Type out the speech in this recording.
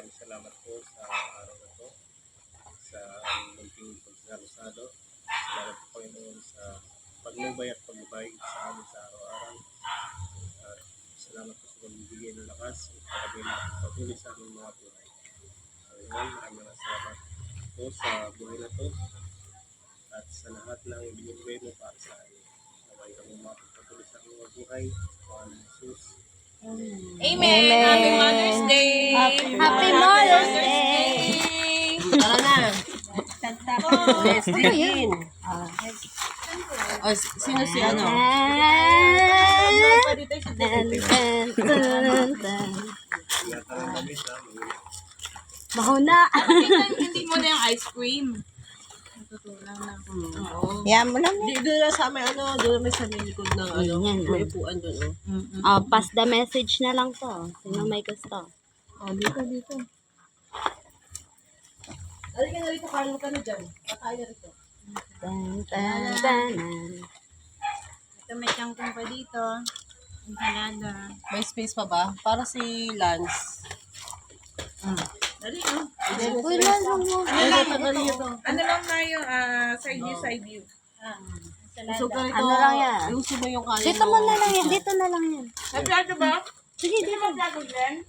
maraming salamat po sa araw na to, sa munting pagsalusado. Salamat po Panginoon sa pagnubay at pagbabay sa amin sa araw-araw. At salamat po sa pagbibigay ng lakas para kami patuloy sa aming mga buhay. Panginoon, maraming salamat po sa buhay na to at sa lahat ng binibigay mo para sa amin. Naway kami mapagpatuloy sa aming mga buhay. Sa Pangalan ni Jesus. Amen. Happy Mother's Day. Happy Mother's Day. Tara na. Let's begin. Oh, sino si ano? Baho na. Hindi mo na yung ice cream. Natutulang na. Yan mo lang. Di, doon na sa may ano, doon may sa may likod ng ano, Yan, may upuan doon. Pass the message na lang to. Sino may gusto? Dito. Halika na rito, Carlo ka na dyan. Kakain na rito. Tan. Ito may kangkong pa dito. Ensalada. May space pa ba? Para si Lance. Dali, oh. Uy, lang mo. Ano lang na yung side view. So, ganito, Ano lang yan? Lusin mo yung kanin Dito mo na lang yan. Dito na lang yan. Nagplato ba? Sige, dito. Nagplato, Glenn?